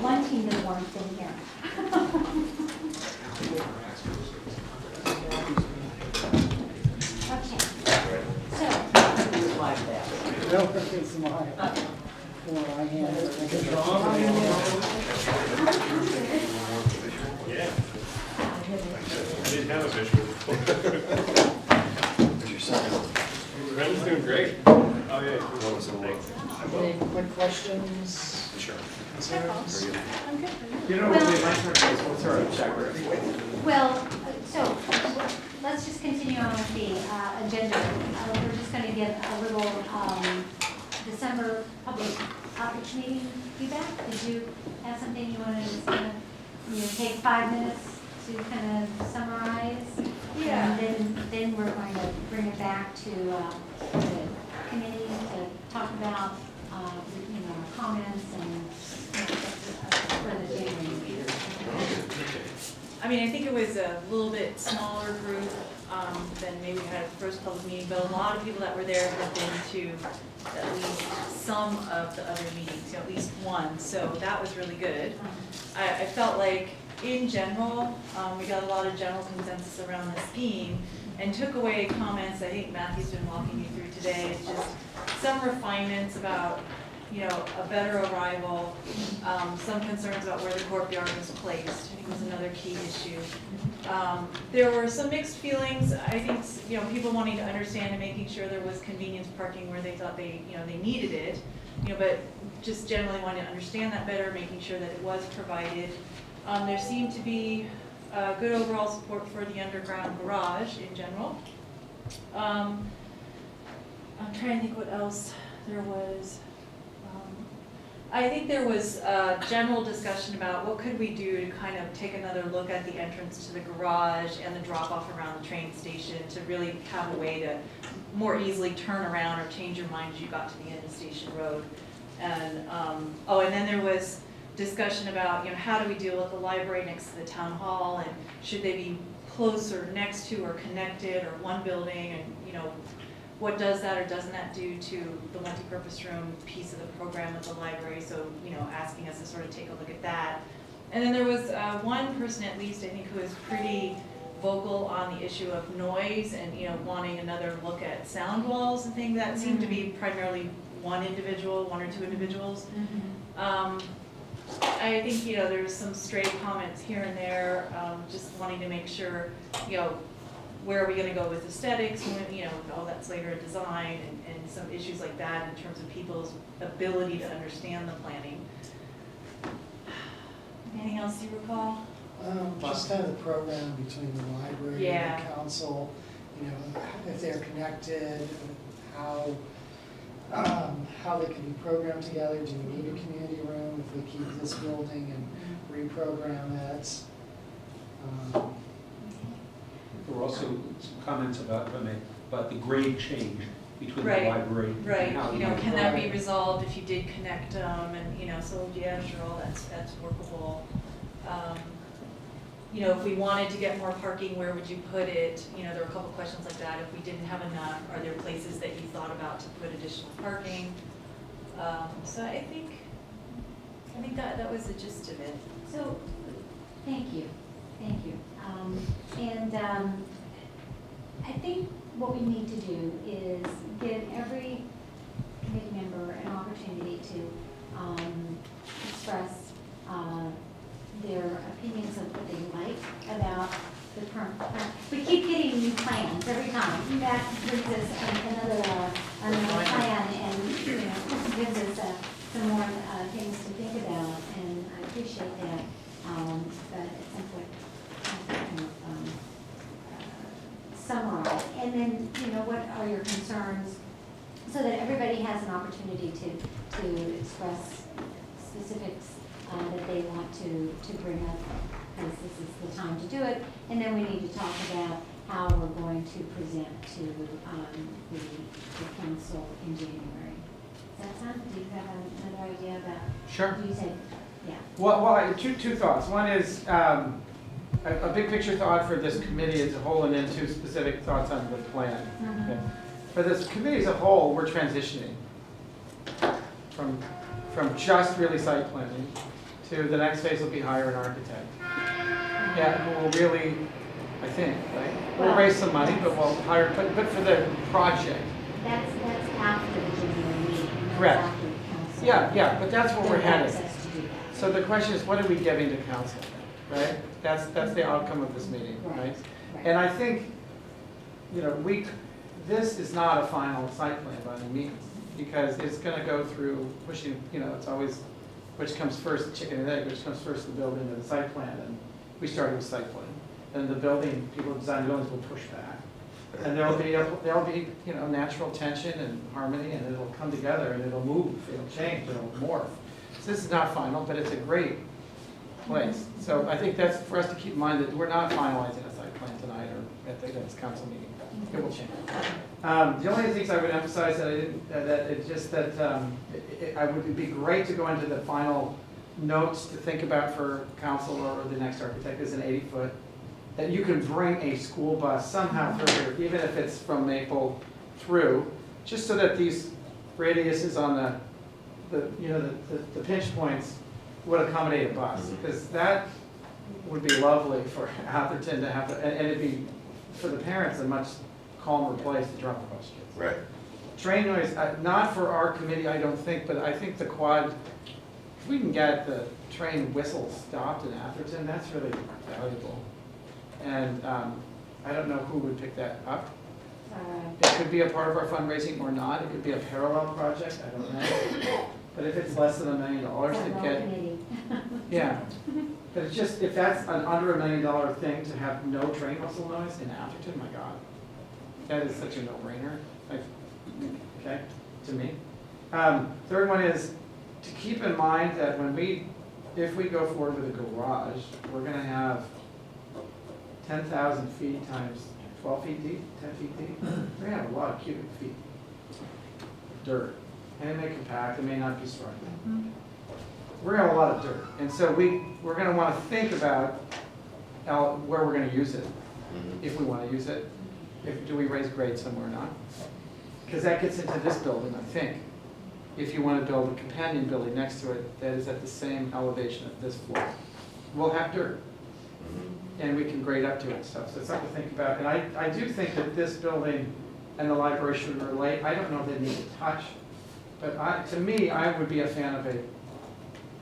one team that warmth in here. Okay, so, Here's my bag. No, it's mine. Well, I hand it. Yeah. I didn't have a visual. Where's your son? Brandon's doing great. Oh, yeah. Thanks. Any quick questions, Sure. concerns? I'm good. You know, Well- my turn is, we'll sort of check real quick. Well, so let's just continue on with the agenda. We're just going to give a little December public outreach meeting feedback. Did you have something you wanted to just kind of, take 5 minutes to kind of summarize? Yeah. And then we're going to bring it back to the committee to talk about, our comments and for the January meeting. I mean, I think it was a little bit smaller group than maybe we had at the first public meeting, but a lot of people that were there have been to at least some of the other meetings, at least one, so that was really good. I felt like, in general, we got a lot of general consensus around the scheme and took away comments I think Matthew's been walking you through today. It's just some refinements about, a better arrival, some concerns about where the courtyard was placed, I think was another key issue. There were some mixed feelings, I think, people wanting to understand and making sure there was convenience parking where they thought they needed it, but just generally wanting to understand that better, making sure that it was provided. There seemed to be good overall support for the underground garage in general. I'm trying to think what else there was. I think there was a general discussion about what could we do to kind of take another look at the entrance to the garage and the drop off around the train station to really have a way to more easily turn around or change your mind as you got to the end of Station Road. And and then there was discussion about how do we deal with the library next to the town hall, and should they be closer next to or connected or one building, and what does that or doesn't that do to the multi-purpose room piece of the program with the library, so asking us to sort of take a look at that. And then there was one person at least I think who was pretty vocal on the issue of noise and wanting another look at sound walls and things. That seemed to be primarily one or two individuals. I think there's some stray comments here and there, just wanting to make sure where are we going to go with aesthetics, when, all that's later in design, and some issues like that in terms of people's ability to understand the planning. Anything else you recall? Just kind of the program between the library and the council, if they're connected, how they can be programmed together. Do we need a community room if we keep this building and reprogram it? There were also some comments about the grade change between the library Right, and how can that be resolved if you did connect them, and so yeah, sure, all that's workable. If we wanted to get more parking, where would you put it? There were a couple questions like that. If we didn't have enough, are there places that you thought about to put additional parking? So I think that was the gist of it. So, thank you. I think what we need to do is give every committee member an opportunity to express their opinions of what they like about the current plan. We keep getting new plans every time. That brings us another plan and gives us some more things to think about, and I appreciate that. But at some point, summarize, and then what are your concerns, so that everybody has an opportunity to express specifics that they want to bring up, because this is the time to do it. And then we need to talk about how we're going to present to the council in January. Does that sound? Do you have another idea about? Sure. Do you say? Yeah. Well, two thoughts. One is a big picture thought for this committee as a whole, and then two specific thoughts on the plan. Mm-hmm. Okay. For this committee as a whole, we're transitioning from just really site planning to the next phase will be hire an architect. Yeah, we'll really, I think, right? We'll Well- raise some money, but we'll hire, but for the project. That's after the January meeting. That's Correct. after council. Yeah, but that's where we're They have headed. access to do that. So the question is, what are we giving to council, right? That's the outcome of this meeting, right? Right. And I think, you know, this is not a final site plan by any means, because it's gonna go through pushing, you know, it's always, which comes first, chicken and egg, which comes first, the building or the site plan, and we started with site plan. Then the building, people who design buildings will push back. And there'll be, you know, natural tension and harmony, and it'll come together, and it'll move, it'll change, it'll morph. So this is not final, but it's a great place. So I think that's for us to keep in mind, that we're not finalizing a site plan tonight or at the next council meeting. It will change. The only things I would emphasize that I didn't, that it's just that I would, it'd be great to go into the final notes to think about for council or the next architect is an 80-foot, that you can bring a school bus somehow through here, even if it's from Maple through, just so that these radiuses on the pinch points would accommodate a bus, because that would be lovely for Atherton to have, and it'd be, for the parents, a much calmer place to drop the bus kids. Right. Train noise, not for our committee, I don't think, but I think the quad, if we can get the train whistle stopped in Atherton, that's really valuable. And I don't know who would pick that up. It could be a part of our fundraising or not, it could be a parallel project, I don't know. But if it's less than $1 million to get, yeah. But it's just, if that's an under $1 million thing to have no train whistle noise in Atherton, my God. That is such a no-brainer, okay, to me. Third one is to keep in mind that if we go forward with a garage, we're gonna have 10,000 feet times 12 feet deep, 10 feet deep. We're gonna have a lot of cubic feet of dirt. And it may compact, it may not be strong. We're gonna have a lot of dirt. And so we're gonna wanna think about where we're gonna use it, if we wanna use it. Do we raise grade somewhere or not? Because that gets into this building, I think. If you want to build a companion building next to it that is at the same elevation as this floor, we'll have dirt. And we can grade up to it and stuff. So it's something to think about. And I do think that this building and the library should relate. I don't know if they need to touch, but to me, I would be a fan of a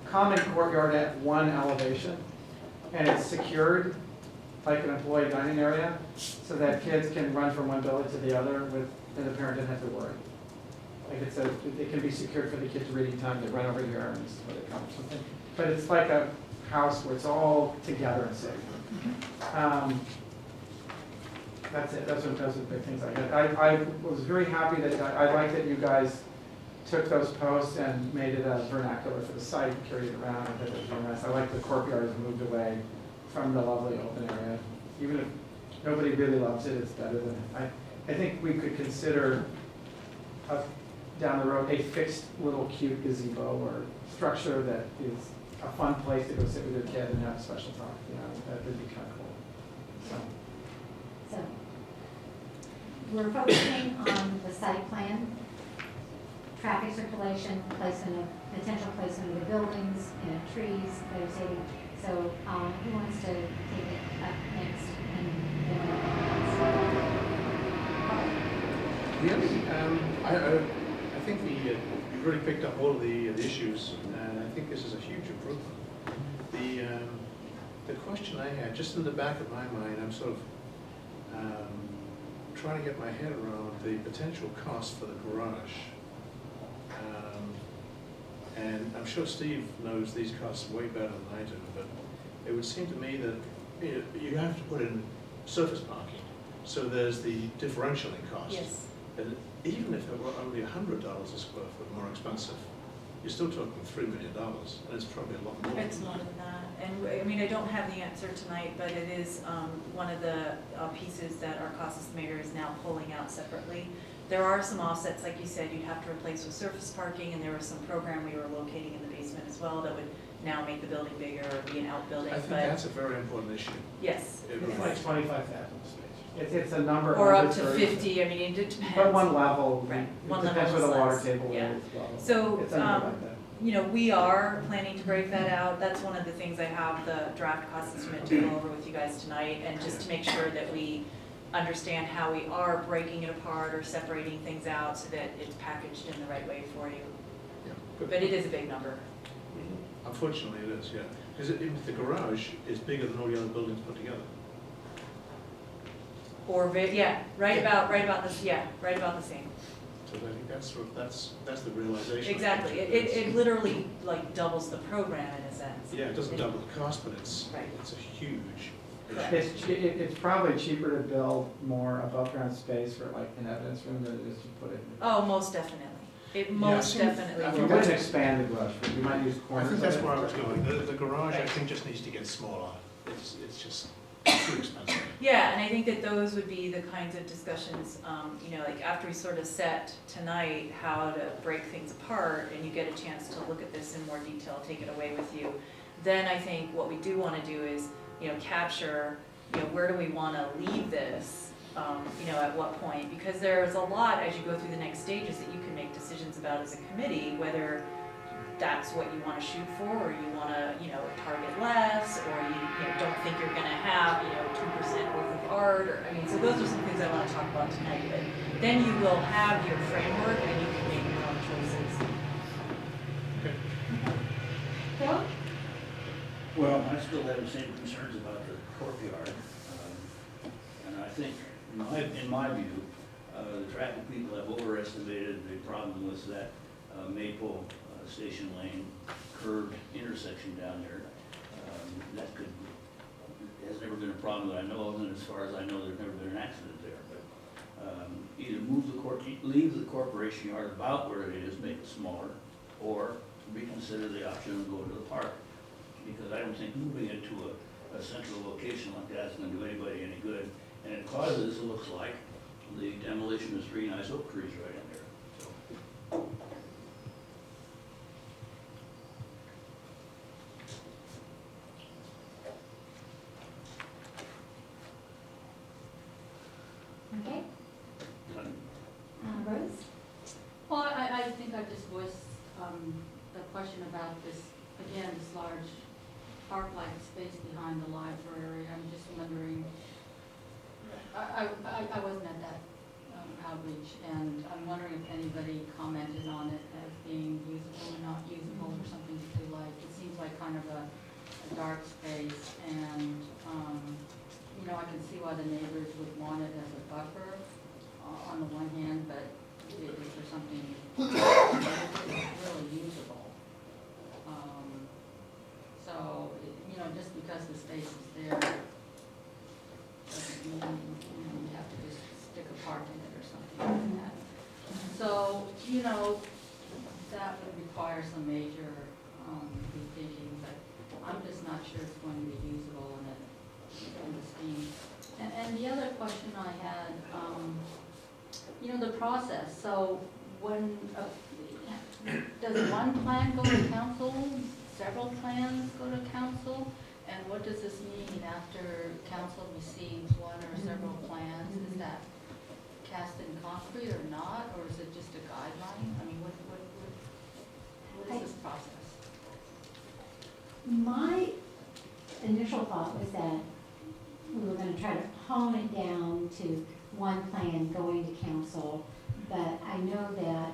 common courtyard at one elevation, and it's secured like an employee dining area, so that kids can run from one building to the other and the parent doesn't have to worry. Like it can be secured for the kids' reading time, they run over here and this is where they come or something. But it's like a house where it's all together and safe. That's it, those are the big things I had. I was very happy that, I like that you guys took those posts and made it a vernacular for the site, carried it around, and it was very nice. I like the courtyard has moved away from the lovely open area. Even if nobody really loves it, it's better than, I think we could consider down the road a fixed little cute gazebo or structure that is a fun place to go sit with your kid and have a special talk, you know, that would be kind of cool. So, we're focusing on the site plan, traffic circulation, potential placement of the buildings, trees, vegetating. So, who wants to take it up next? I think you've really picked up all of the issues, and I think this is a huge improvement. The question I had, just in the back of my mind, I'm sort of trying to get my head around the potential cost for the garage. And I'm sure Steve knows these costs way better than I do, but it would seem to me that you have to put in surface parking, so there's the differential in cost. Yes. And even if it were only $100 a square foot more expensive, you're still talking $3 million, and it's probably a lot more. It's more than that, and I mean, I don't have the answer tonight, but it is one of the pieces that our cost estimator is now pulling out separately. There are some offsets, like you said, you'd have to replace with surface parking, and there was some program we were locating in the basement as well that would now make the building bigger or be an outbuilding. I think that's a very important issue. Yes. It's like 25,000 space. It's a number. Or up to arbitrary. 50, I mean, it depends. But one level. Right, It one depends level where the is water less. table Yeah. is. Well, So, it's a number like that. we are planning to break that out. That's one of the things I have the draft cost estimate to go over with you guys tonight, and just to make sure that we understand how we are breaking it apart or separating things out so that it's packaged in the right way for you. Yeah. But it is a big number. Unfortunately, it is, yeah. Because the garage is bigger than all the other buildings put together. Or, right about the same. So I think that's the realization. Exactly. It literally like doubles the program in a sense. Yeah, it doesn't double the cost, but it's Right. a huge Correct. issue. It's probably cheaper to build more above ground space for like an evidence room than it is to put it. Oh, most definitely. It Yeah, most I definitely. think You will. wouldn't expand the garage, but you might use I corners. think that's of it. where I was going. The garage, I Right. think, just needs to get smaller. It's just too expensive. Yeah, and I think that those would be the kinds of discussions, like after we sort of set tonight how to break things apart and you get a chance to look at this in more detail, take it away with you, then I think what we do want to do is, capture, where do we want to leave this, at what point? Because there's a lot as you go through the next stages that you can make decisions about as a committee, whether that's what you want to shoot for, or you want to, target less, or you don't think you're going to have, 2% worth of art, or, so those are some things I want to talk about tonight, but then you will have your framework and you can make your own choices. Okay. Bill? Well, I still have the same concerns about the courtyard. And I think, in my view, the traffic people have overestimated the problem with that Maple Station Lane curved intersection down there. That has never been a problem that I know of, and as far as I know, there's never been an accident there. But either leave the corporation yard about where it is, make it smaller, or reconsider the option of going to the park. Because I don't think moving it to a central location like that's going to do anybody any good. And it causes, it looks like, the demolition of 3 nice oak trees right in there. So, Okay, done. Rose? Well, I think I just voiced the question about this, again, this large park-like space behind the library. I'm just wondering, I wasn't at that outreach, and I'm wondering if anybody commented on it as being usable or not usable, or something to do like, it seems like kind of a dark space, and, I can see why the neighbors would want it as a buffer on the one hand, but is there something really usable? So, just because the space is there doesn't mean, you have to just stick a park in it or something like that. So, that would require some major rethinking, but I'm just not sure it's going to be usable in the scheme. And the other question I had, the process, so when, does one plan go to council, several plans go to council? And what does this mean after council receives one or several plans? Is that cast in concrete or not, or is it just a guideline? I mean, what is this process? My initial thought was that we were gonna try to hone it down to one plan going to council, but I know that,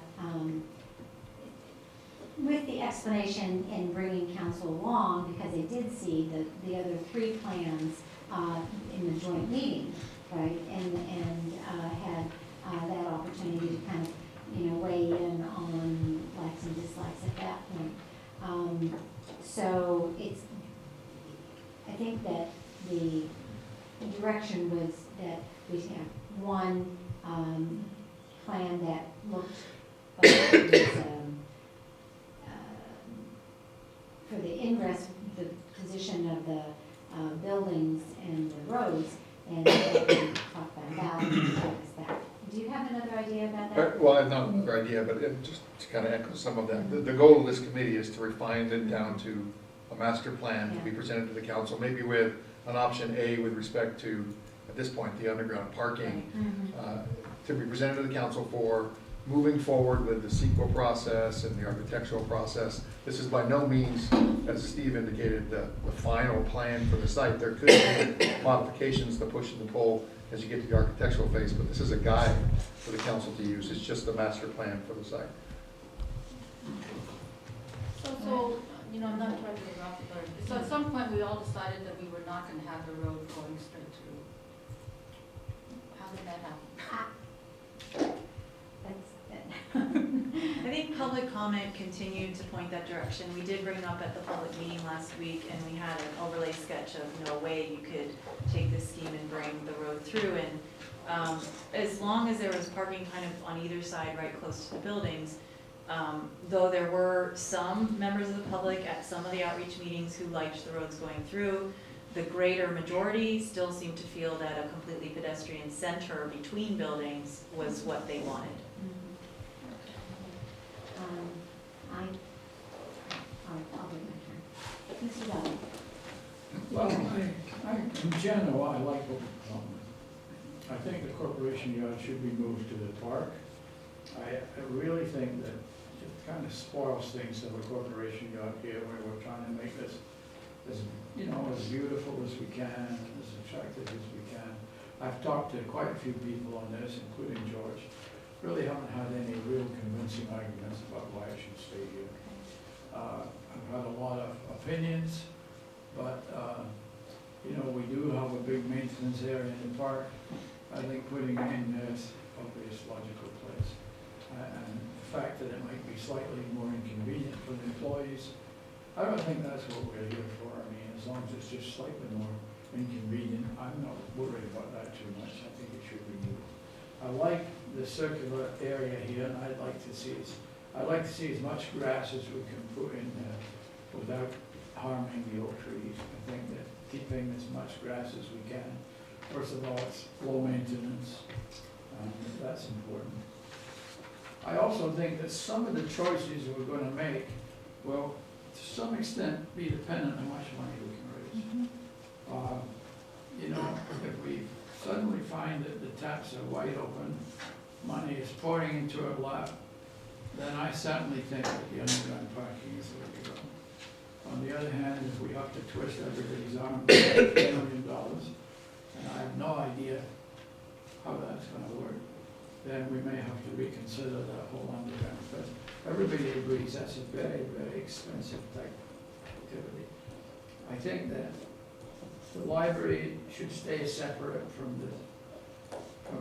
with the explanation in bringing council along, because they did see the other 3 plans, in the joint meeting, right? And had that opportunity to kind of, weigh in on likes and dislikes at that point. So I think that the direction was that we have one, plan that looked like it was, for the ingress, the position of the buildings and the roads, and then talk about that and focus that. Do you have another idea about that? Well, I have not another idea, but just to kind of echo some of that, the goal of this committee is to refine it down to a master plan to be presented to the council, maybe with an option A with respect to, at this point, the underground parking, Mm-hmm. to be presented to the council for moving forward with the CEQA process and the architectural process. This is by no means, as Steve indicated, the final plan for the site. There could be modifications, the push and the pull as you get to the architectural phase, but this is a guide for the council to use. It's just the master plan for the site. So, you know, I'm not trying to interrupt, but so at some point, we all decided that we were not gonna have the road going straight through. How did that happen? That's, I think public comment continued to point that direction. We did bring it up at the public meeting last week, and we had an overlay sketch of, you know, a way you could take this scheme and bring the road through. And as long as there was parking kind of on either side, right close to the buildings, though there were some members of the public at some of the outreach meetings who liked the roads going through, the greater majority still seemed to feel that a completely pedestrian center between buildings was what they wanted. I'll wait my turn. Mr. Dowd? Well, in general, I like what we've done. I think the corporation yard should be moved to the park. I really think that it kind of spoils things of a corporation yard here where we're trying to make this as, you know, as beautiful as we can, and as attractive as we can. I've talked to quite a few people on this, including George. Really haven't had any real convincing arguments about why I should stay here. I've had a lot of opinions, but, you know, we do have a big maintenance area in the park. I think putting it in there is the obvious logical place. And the fact that it might be slightly more inconvenient for the employees, I don't think that's what we're here for. I mean, as long as it's just slightly more inconvenient, I'm not worried about that too much. I think it should be moved. I like the circular area here, and I'd like to see as much grass as we can put in there without harming the oak trees. I think that keeping as much grass as we can, first of all, it's low maintenance, that's important. I also think that some of the choices we're going to make will, to some extent, be dependent on how much money we can raise. You know, if we suddenly find that the taps are wide open, money is pouring into our lap, then I certainly think that the underground parking is the way to go. On the other hand, if we have to twist everybody's arm for $1 million, and I have no idea how that's going to work, then we may have to reconsider that whole underground. But everybody agrees that's a very, very expensive type activity. I think that the library should stay separate from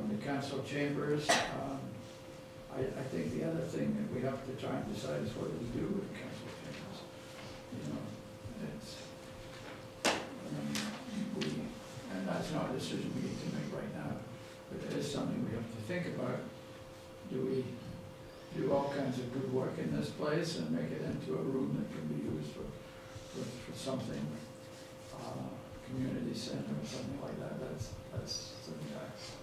the council chambers. I think the other thing that we have to try and decide is what do we do with the council chambers. You know, and that's not a decision we need to make right now, but it is something we have to think about. Do we do all kinds of good work in this place and make it into a room that can be used for something, community center or something like that? That's something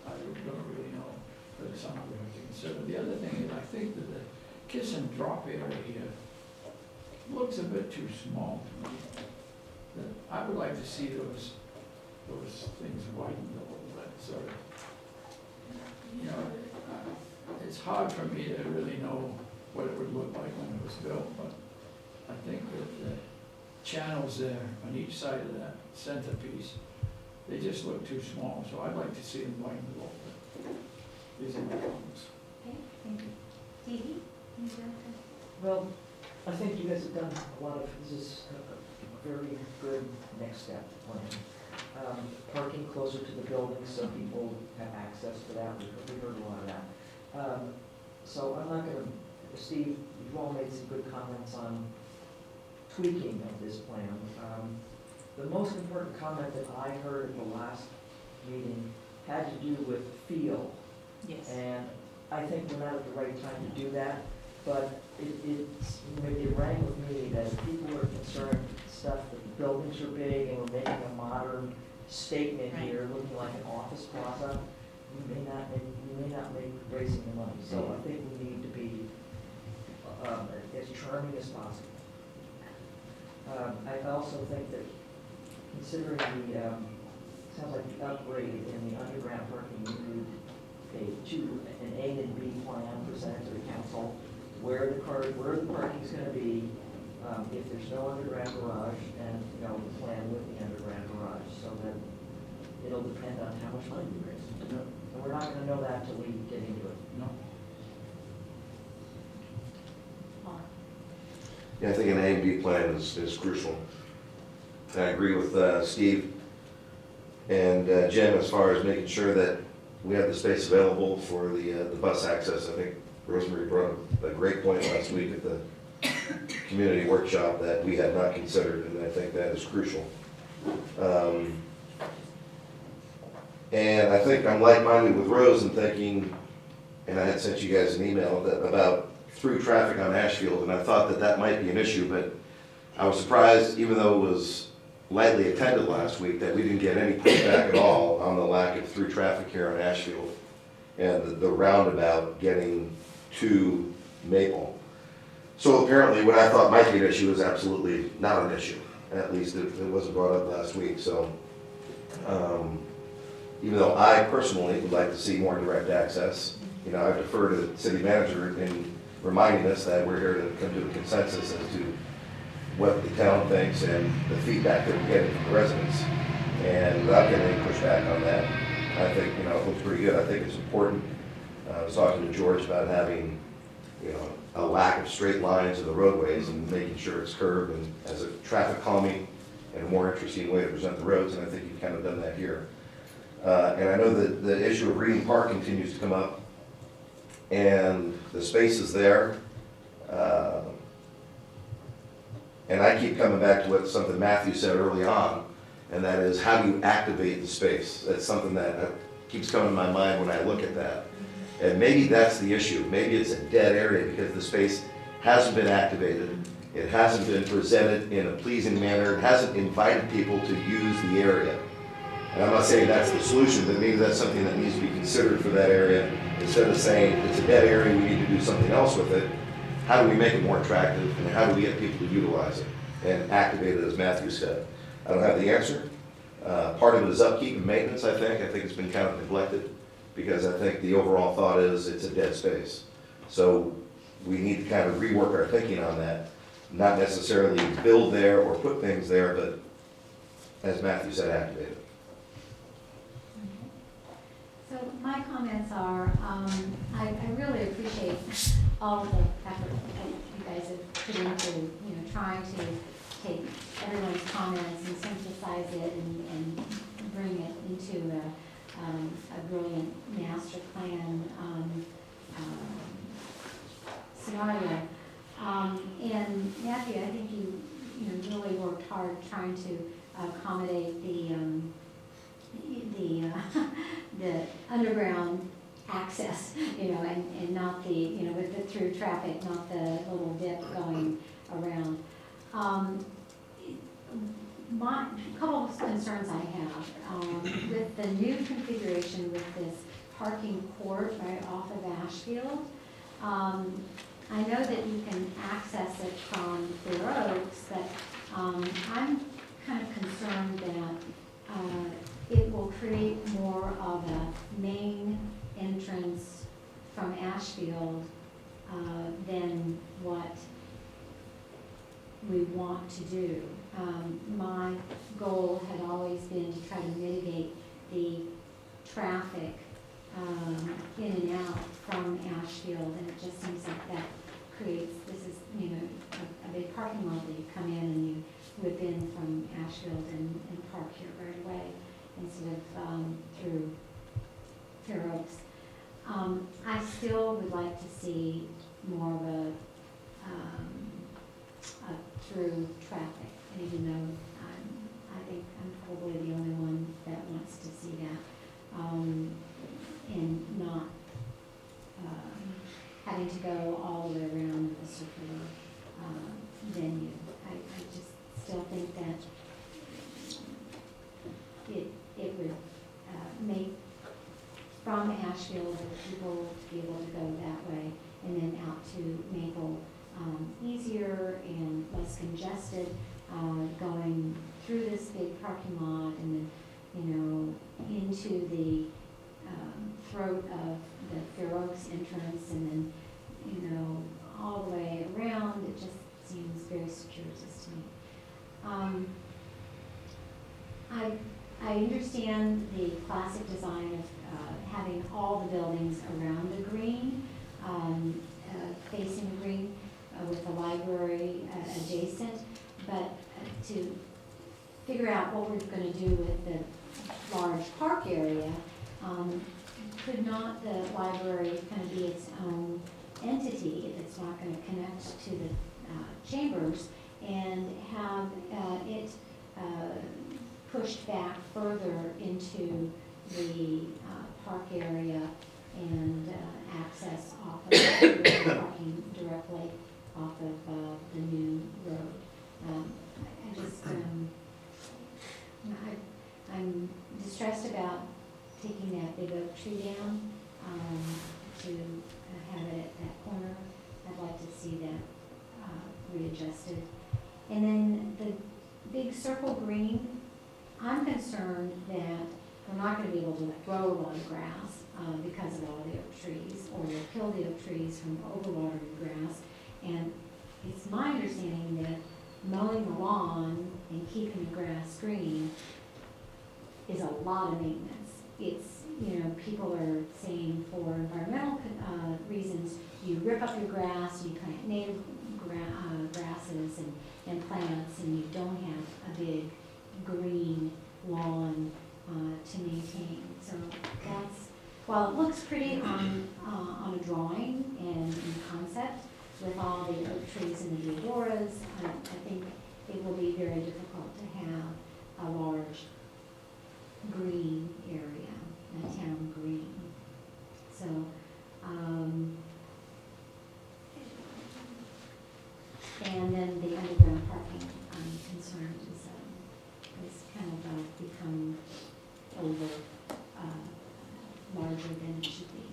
I don't really know, but it's something we have to consider. The other thing is I think that the kiss and drop area here looks a bit too small to me. That I would like to see those things widened a little bit, so, you know, it's hard for me to really know what it would look like when it was built, but I think that the channels there on each side of that centerpiece, they just look too small, so I'd like to see them widened a little bit. These are my comments. Okay, thank you. Dee Dee? Well, I think you guys have done a lot of, this is a very good next step plan. Parking closer to the buildings so people have access to that, we've heard a lot of that. So I'm not gonna, Steve, you've all made some good comments on tweaking of this plan. The most important comment that I heard at the last meeting had to do with feel. Yes. And I think we're not at the right time to do that, but it rang with me that if people are concerned stuff that the buildings are big and we're making a modern statement here, looking like an office plaza, we may not make raising the money. So I think we need to be as charming as possible. I also think that considering the sounds like the upgrade in the underground parking, you need an A and B plan presented to the council, where the parking's gonna be, if there's no underground garage, and, you know, the plan with the underground garage, so that it'll depend on how much money we raise. Yeah. And we're not gonna know that till we get into it. No. Yeah, I think an A and B plan is crucial. And I agree with Steve and Jim as far as making sure that we have the space available for the bus access. I think Rosemary brought up a great point last week at the community workshop that we had not considered, and I think that is crucial. And I think I'm like-minded with Rose in thinking, and I had sent you guys an email about through traffic on Ashfield, and I thought that that might be an issue, but I was surprised, even though it was lightly attended last week, that we didn't get any pushback at all on the lack of through traffic here on Ashfield and the roundabout getting to Maple. So apparently what I thought might be an issue is absolutely not an issue. At least it wasn't brought up last week, so even though I personally would like to see more direct access, you know, I defer to the city manager in reminding us that we're here to come to a consensus as to what the town thinks and the feedback that we're getting from the residents. And without getting any pushback on that, I think, you know, it looks pretty good. I think it's important. I was talking to George about having, you know, a lack of straight lines in the roadways and making sure it's curved and as a traffic calming and a more interesting way to present the roads, and I think you've kind of done that here. And I know that the issue of Reading Park continues to come up, and the space is there. And I keep coming back to what something Matthew said early on, and that is, how do you activate the space? That's something that keeps coming to my mind when I look at that. And maybe that's the issue. Maybe it's a dead area because the space hasn't been activated. It hasn't been presented in a pleasing manner. It hasn't invited people to use the area. And I'm not saying that's the solution, but maybe that's something that needs to be considered for that area. Instead of saying it's a dead area, we need to do something else with it. How do we make it more attractive, and how do we get people to utilize it and activate it, as Matthew said? I don't have the answer. Part of it is upkeep and maintenance, I think. I think it's been kind of neglected because I think the overall thought is it's a dead space. So we need to kind of rework our thinking on that, not necessarily build there or put things there, but as Matthew said, activate it. So my comments are, I really appreciate all of the effort that you guys have put into, you know, trying to take everyone's comments and synthesize it and bring it into a brilliant master plan scenario. And Matthew, I think you really worked hard trying to accommodate the underground access, you know, and not the, you know, with the through traffic, not the little dip going around. A couple of concerns I have, with the new configuration with this parking court right off of Ashfield, I know that you can access it from Clear Oaks, but I'm kind of concerned that it will create more of a main entrance from Ashfield than what we want to do. My goal had always been to try to mitigate the traffic in and out from Ashfield, and it just seems like that creates, this is, you know, a big parking lot that you come in and you whip in from Ashfield and park here right away instead of through Fair Oaks. I still would like to see more of a through traffic, and even though I think I'm probably the only one that wants to see that, and not having to go all the way around the circular venue. I just still think that it would make from Ashfield for people to be able to go that way and then out to Maple easier and less congested, going through this big parking lot and then, you know, into the throat of the Fair Oaks entrance and then, you know, all the way around. It just seems very circuitous to me. I understand the classic design of having all the buildings around the green, facing the green, with the library adjacent, but to figure out what we're gonna do with the large park area, could not the library kind of be its own entity if it's not gonna connect to the chambers, and have it pushed back further into the park area and access off of parking directly off of the new road. I'm distressed about taking that big oak tree down to have it at that corner. I'd like to see that readjusted. And then the big circle green, I'm concerned that we're not gonna be able to grow a lot of grass because of all the oak trees, or we'll kill the oak trees from overwatering the grass. And it's my understanding that mowing the lawn and keeping the grass green is a lot of maintenance. It's, you know, people are saying for environmental reasons, you rip up your grass, you plant native grasses and plants, and you don't have a big green lawn to maintain. So that's, while it looks pretty on a drawing and in concept with all the oak trees and the deodoras, I think it will be very difficult to have a large green area, a town green. So, and then the underground parking, I'm concerned is kind of become over, larger than it should be,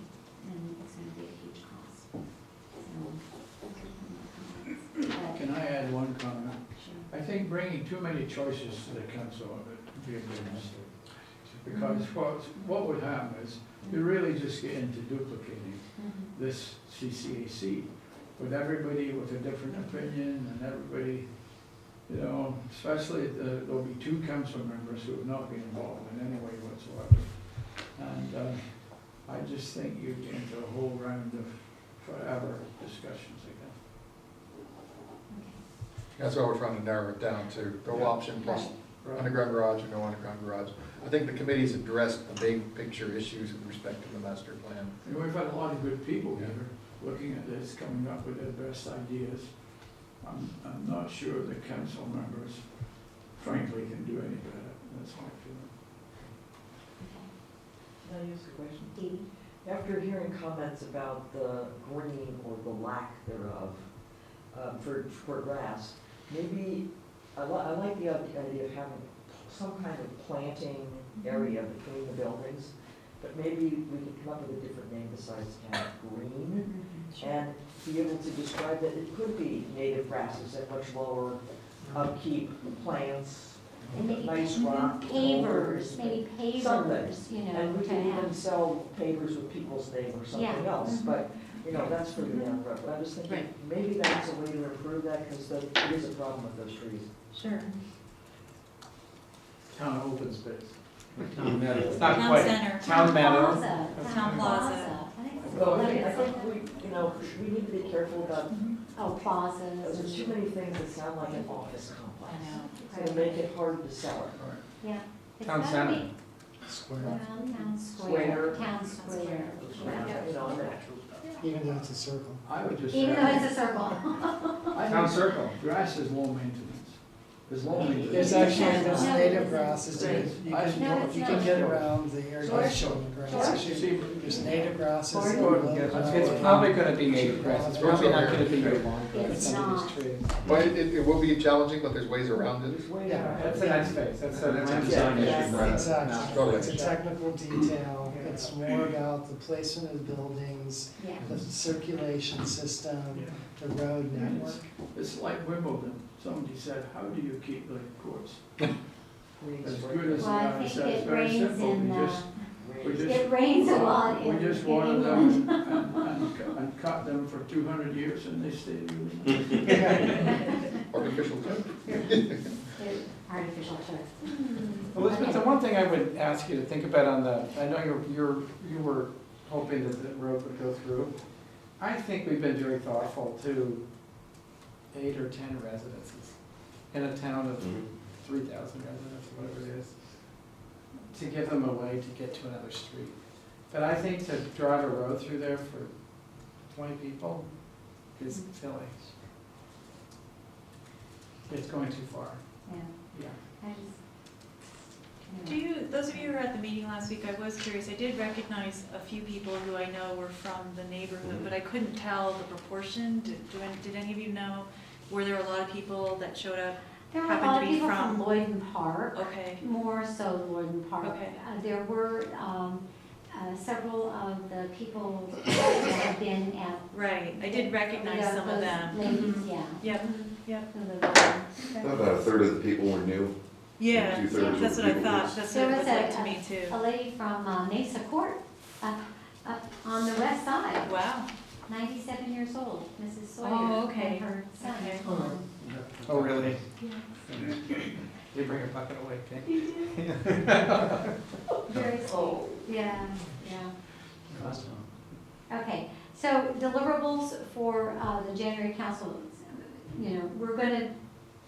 and it's gonna be a huge cost. So, Can I add one comment? sure. I think bringing too many choices to the council would be a big mistake. Because what would happen is, you really just get into duplicating this CCAC with everybody with a different opinion, and everybody, you know, especially there'll be two council members who have not been involved in any way whatsoever. And I just think you'd get into a whole round of forever discussions again. That's why we're trying to narrow it down to no option plus Right. underground garage or no underground garage. I think the committee's addressed the big picture issues with respect to the master plan. And we've had a lot of good people here looking at this, coming up with their best ideas. I'm not sure the council members frankly can do any better. That's my feeling. Can I ask a question? Dee? After hearing comments about the green or the lack thereof for grass, maybe, I like the idea of having some kind of planting area between the buildings, but maybe we could come up with a different name besides town green, and be able to describe that it could be native grasses and much lower upkeep plants, And maybe nice rock. pavers, maybe Something. pavers, you know, And we to can even have. sell pavers with people's name or something Yeah. else, Mhm. but, you know, that's further down the road. But I'm just thinking, maybe that's a way to improve that, because it is a problem with those trees. Sure. Town open space. Town meadow. It's not Town quite, center. town meadow. Plaza. Town plaza. I think it's Well, what I is think it? we, you know, we need to be careful about, Oh, plazas. there's too many things that sound like an office complex. I know. It's gonna make it hard to sell it. Yeah. It's Town gotta center. be- Square, Well, town Square. square, town square. Yeah. You know, and that- even though it's a circle. I would just Even though say, it's a circle. I Town think circle. grass is low maintenance. There's low maintenance. There's actually, No, there's no, native it's- grasses, you No, can, it's you not. can get around the irrigation grass. You see, There's native grasses. that Gordon? will grow. It's probably gonna be native grass, it's probably not gonna be your lawn. It's Some of not. these trees. But it will be challenging, but there's ways around it. there's way Yeah, down. That's a nice face, that's a That's a nice design issue, Yeah, right? Exactly, Totally. it's a technical detail, it's more about the placement of the buildings, Yeah. the circulation system, the road network. it's like Wimbledon. Somebody said, how do you keep the courts Green as square. good as they Well, I are? I think said, it's it very rains simple. in You just Green We just- it rains a lot in We just in watered England. them and cut them for 200 years and they stayed really nice. Artificial turf. They're artificial turf. Elizabeth, the one thing I would ask you to think about on the, I know you were hoping that the road would go through. I think we've been very thoughtful to 8 or 10 residences in a town of 3,000 residents, or whatever it is, to give them a way to get to another street. But I think to drive a road through there for 20 people is silly. It's going too far, Yeah, yeah. I just, Do you, those of you who were at the meeting last week, I was curious, I did recognize a few people who I know were from the neighborhood, but I couldn't tell the proportion. Did any of you know? Were there a lot of people that showed up? There were a Happened lot to of be people from- from Lloyden Park, Okay, more so Lloyden Park. Okay. There were several of the people that have been at. right, I did recognize Yeah, some of those them. Ladies, Mhm. yeah. Yep, yep. Who live there. About a third of the people were new. Yeah, Two-thirds that's of what I people thought, was- that's There what it was was like to me too. a lady from Mesa Court, up on the west side, Wow, 97 years old, Mrs. Sawyer. Oh, okay. And her son. Okay. Oh, really? Yeah. They bring a bucket away, okay? Very sweet. Yeah, yeah. Okay, so deliverables for the January council, you know, we're gonna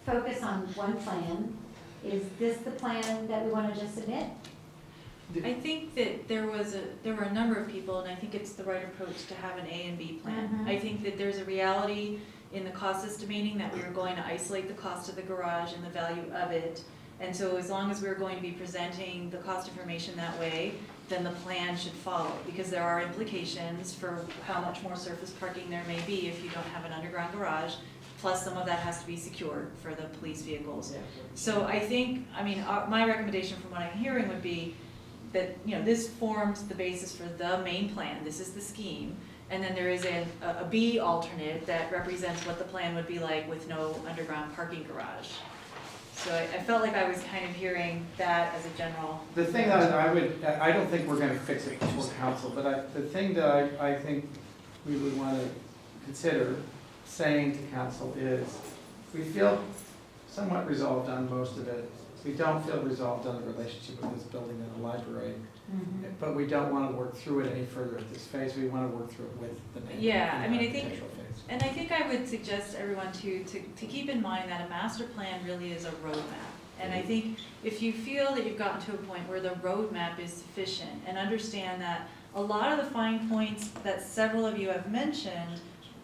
focus on one plan. Is this the plan that we wanna just submit? I think that there were a number of people, and I think it's the right approach to have an A and B plan. Mhm. I think that there's a reality in the cost estimating that we were going to isolate the cost of the garage and the value of it. And so as long as we're going to be presenting the cost information that way, then the plan should follow, because there are implications for how much more surface parking there may be if you don't have an underground garage, plus some of that has to be secured for the police vehicles. So I think, I mean, my recommendation from what I'm hearing would be that, you know, this forms the basis for the main plan, this is the scheme, and then there is a B alternate that represents what the plan would be like with no underground parking garage. So I felt like I was kind of hearing that as a general. The thing that I don't think we're gonna fix it before council, but the thing that I think we would wanna consider saying to council is, we feel somewhat resolved on most of it. We don't feel resolved on the relationship with this building and the library, but we don't wanna work through it any further at this phase. We wanna work through it with the neighborhood. Yeah, I in mean, the I think- architectural phase. And I think I would suggest everyone to keep in mind that a master plan really is a roadmap. And I think if you feel that you've gotten to a point where the roadmap is sufficient, and understand that a lot of the fine points that several of you have mentioned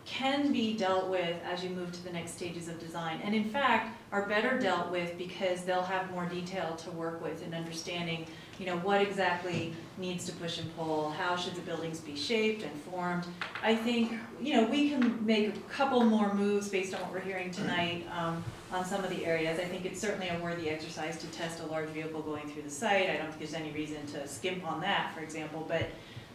can be dealt with as you move to the next stages of design. And in fact, are better dealt with because they'll have more detail to work with in understanding, you know, what exactly needs to push and pull, how should the buildings be shaped and formed. I think, you know, we can make a couple more moves based on what we're hearing tonight on some of the areas. I think it's certainly a worthy exercise to test a large vehicle going through the site. I don't think there's any reason to skimp on that, for example. But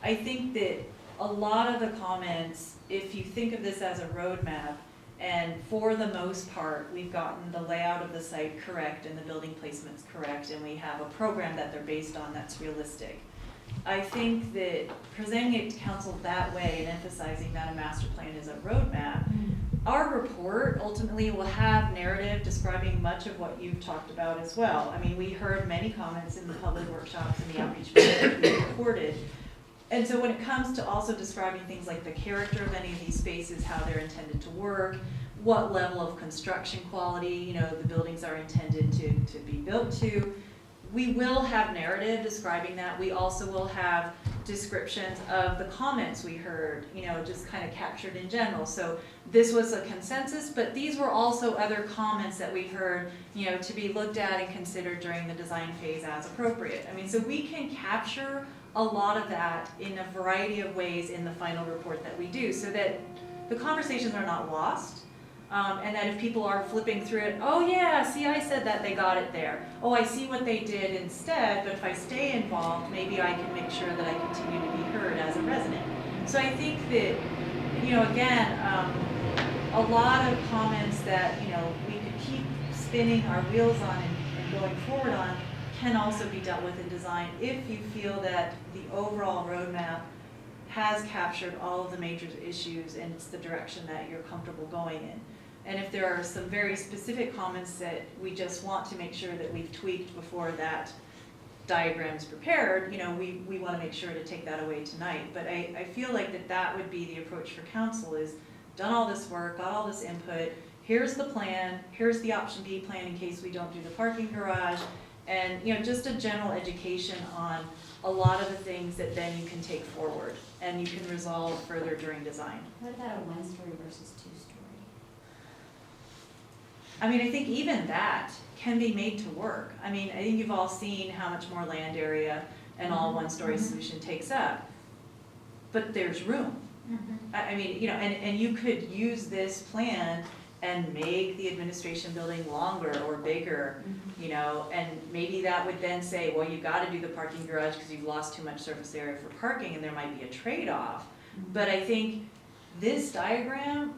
I think that a lot of the comments, if you think of this as a roadmap, and for the most part, we've gotten the layout of the site correct and the building placements correct, and we have a program that they're based on that's realistic. I think that presenting it to council that way and emphasizing that a master plan is a roadmap, our report ultimately will have narrative describing much of what you've talked about as well. I mean, we heard many comments in the public workshops and the outreach meetings that we recorded. And so when it comes to also describing things like the character of any of these spaces, how they're intended to work, what level of construction quality, you know, the buildings are intended to be built to, we will have narrative describing that. We also will have descriptions of the comments we heard, you know, just kind of captured in general. So this was a consensus, but these were also other comments that we heard, you know, to be looked at and considered during the design phase as appropriate. I mean, so we can capture a lot of that in a variety of ways in the final report that we do, so that the conversations are not lost, and that if people are flipping through it, oh yeah, see, I said that, they got it there. Oh, I see what they did instead, but if I stay involved, maybe I can make sure that I continue to be heard as a resident. So I think that, you know, again, a lot of comments that, you know, we could keep spinning our wheels on and going forward on can also be dealt with in design if you feel that the overall roadmap has captured all of the major issues and it's the direction that you're comfortable going in. And if there are some very specific comments that we just want to make sure that we've tweaked before that diagram's prepared, you know, we want to make sure to take that away tonight. But I feel like that would be the approach for council is done all this work, got all this input, here's the plan, here's the option B plan in case we don't do the parking garage, and, you know, just a general education on a lot of the things that then you can take forward and you can resolve further during design. What about a one-story versus two-story? I mean, I think even that can be made to work. I mean, I think you've all seen how much more land area an all one-story solution takes up, but there's room. I mean, you know, and you could use this plan and make the administration building longer or bigger, you know, and maybe that would then say, well, you gotta do the parking garage because you've lost too much surface area for parking and there might be a trade-off. But I think this diagram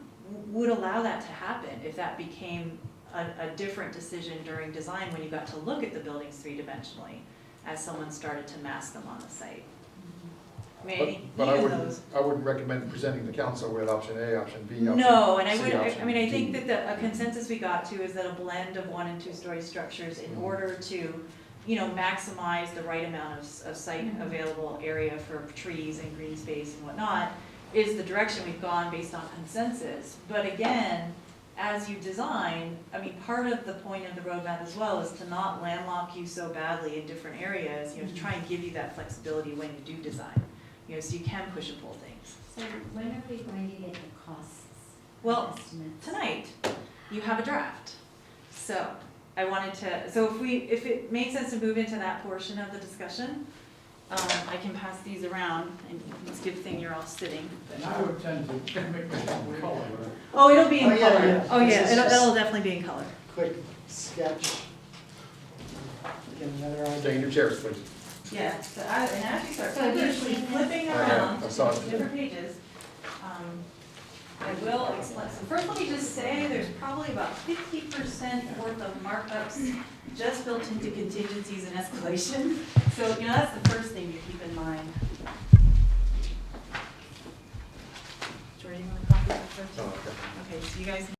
would allow that to happen if that became a different decision during design when you got to look at the buildings three-dimensionally as someone started to mass them on the site. I mean, But I even those. wouldn't recommend presenting the council with option A, option B, option No, and I C, would, option I mean, I think D. that a consensus we got to is that a blend of 1- and 2-story structures in order to, you know, maximize the right amount of site available area for trees and green space and whatnot is the direction we've gone based on consensus. But again, as you design, I mean, part of the point of the roadmap as well is to not landlock you so badly in different areas, you know, to try and give you that flexibility when you do design, you know, so you can push and pull things. So when are we going to get the costs? Well, estimates? tonight, you have a draft. So I wanted to, so if it makes sense to move into that portion of the discussion, I can pass these around, and it's a good thing you're all sitting. And I would tend to make it color. Oh, it'll be in Oh, yeah, color. yeah. Oh, This yeah, is it'll just- definitely be in color. Quick sketch. Get another idea. Stay in your chairs, please. Yeah, so and as you start So usually usually- flipping I have, around I saw to it. different pages, I will explain. So first, let me just say, there's probably about 50% worth of markups just built into contingencies and escalation. So, you know, that's the first thing you keep in mind.